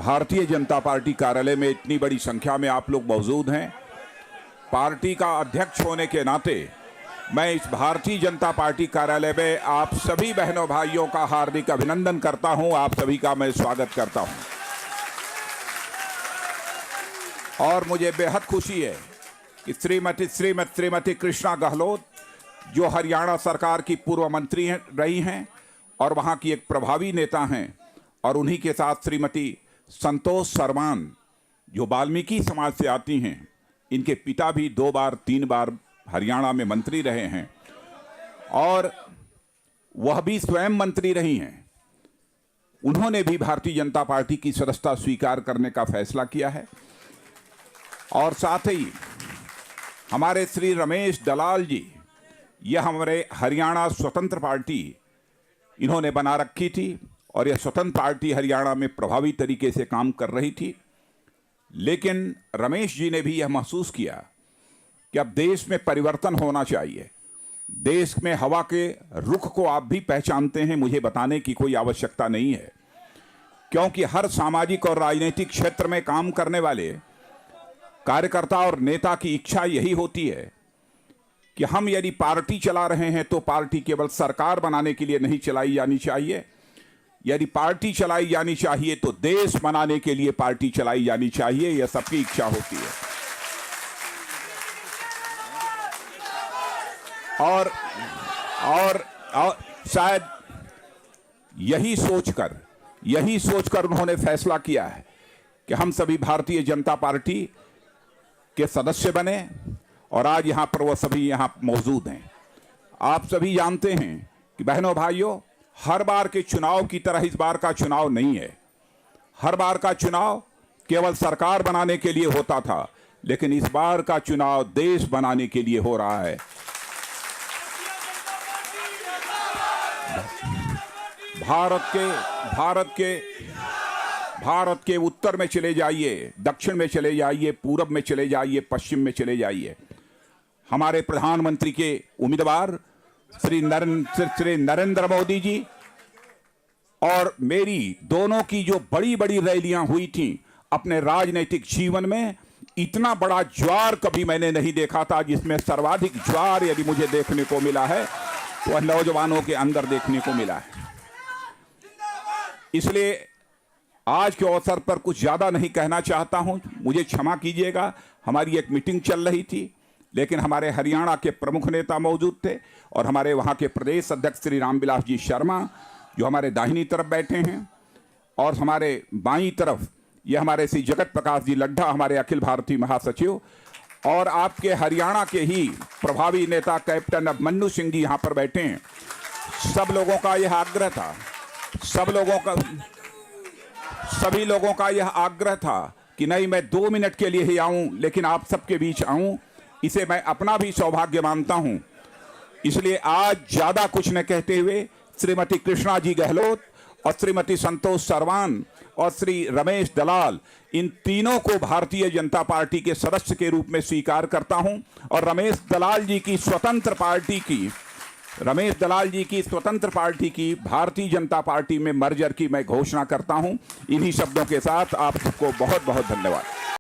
Bharatiya Janata party कार्यालय में इतनी बड़ी संख्या में आप लोग मौजूद हैं। पार्टी का अध्यक्ष होने के नाते मैं इस भारतीय जनता पार्टी कार्यालय में आप सभी बहनों भाइयों का हार्दिक अभिनंदन करता हूं। आप सभी का मैं स्वागत करता हूं और मुझे बेहद खुशी है कि श्रीमती कृष्णा गहलोत, जो हरियाणा सरकार की पूर्व मंत्री रही हैं और वहां की एक प्रभावी नेता हैं, और उन्हीं के साथ श्रीमती संतोष सरमान, जो वाल्मीकि समाज से आती हैं। इनके पिता भी 2 बार 3 बार हरियाणा में मंत्री रहे हैं और वह भी स्वयं मंत्री रही हैं। उन्होंने भी भारतीय जनता पार्टी की सदस्यता स्वीकार करने का फैसला किया है। और साथ ही हमारे श्री रमेश दलाल जी, यह हमारे हरियाणा स्वतंत्र पार्टी इन्होंने बना रखी थी और यह स्वतंत्र पार्टी हरियाणा में प्रभावी तरीके से काम कर रही थी। लेकिन रमेश जी ने भी यह महसूस किया कि अब देश में परिवर्तन होना चाहिए। देश में हवा के रुख को आप भी पहचानते हैं, मुझे बताने की कोई आवश्यकता नहीं है, क्योंकि हर सामाजिक और राजनीतिक क्षेत्र में काम करने वाले कार्यकर्ता और नेता की इच्छा यही होती है कि हम यदि पार्टी चला रहे हैं तो पार्टी केवल सरकार बनाने के लिए नहीं चलाई जानी चाहिए। यदि पार्टी चलाई जानी चाहिए तो देश बनाने के लिए पार्टी चलाई जानी चाहिए। यह सबकी इच्छा होती है। और शायद यही सोचकर उन्होंने फैसला किया है कि हम सभी भारतीय जनता पार्टी के सदस्य बने और आज यहां पर वो सभी यहां मौजूद हैं। आप सभी जानते हैं कि बहनों भाइयों, हर बार के चुनाव की तरह इस बार का चुनाव नहीं है। हर बार का चुनाव केवल सरकार बनाने के लिए होता था, लेकिन इस बार का चुनाव देश बनाने के लिए हो रहा है। भारत के उत्तर में चले जाइए, दक्षिण में चले जाइए, पूरब में चले जाइए, पश्चिम में चले जाइए, हमारे प्रधानमंत्री के उम्मीदवार श्री नरेंद्र मोदी जी और मेरी दोनों की जो बड़ी बड़ी रैलियां हुई थी अपने राजनीतिक जीवन में, इतना बड़ा ज्वार कभी मैंने नहीं देखा था। जिसमें सर्वाधिक ज्वार यदि मुझे देखने को मिला है वह नौजवानों के अंदर देखने को मिला है। इसलिए आज के अवसर पर कुछ ज्यादा नहीं कहना चाहता हूं, मुझे क्षमा कीजिएगा। हमारी एक मीटिंग चल रही थी, लेकिन हमारे हरियाणा के प्रमुख नेता मौजूद थे और हमारे वहाँ के प्रदेश अध्यक्ष श्री रामविलास जी शर्मा, जो हमारे दाहिनी तरफ बैठे हैं, और हमारे बाईं तरफ ये हमारे श्री जगत प्रकाश जी लड्ढा, हमारे अखिल भारतीय महासचिव, और आपके हरियाणा के ही प्रभावी नेता कैप्टन अभिमन्यु सिंह जी यहाँ पर बैठे हैं। सब लोगों का यह आग्रह था, सभी लोगों का यह आग्रह था कि नहीं, मैं 2 मिनट के लिए ही आऊं, लेकिन आप सबके बीच आऊं। इसे मैं अपना भी सौभाग्य मानता हूं। इसलिए आज ज्यादा कुछ न कहते हुए श्रीमती कृष्णा जी गहलोत और श्रीमती संतोष सरवान और श्री रमेश दलाल, इन तीनों को भारतीय जनता पार्टी के सदस्य के रूप में स्वीकार करता हूं और रमेश दलाल जी की स्वतंत्र पार्टी की भारतीय जनता पार्टी में मर्जर की मैं घोषणा करता हूं। इन्हीं शब्दों के साथ आप सबको बहुत बहुत धन्यवाद।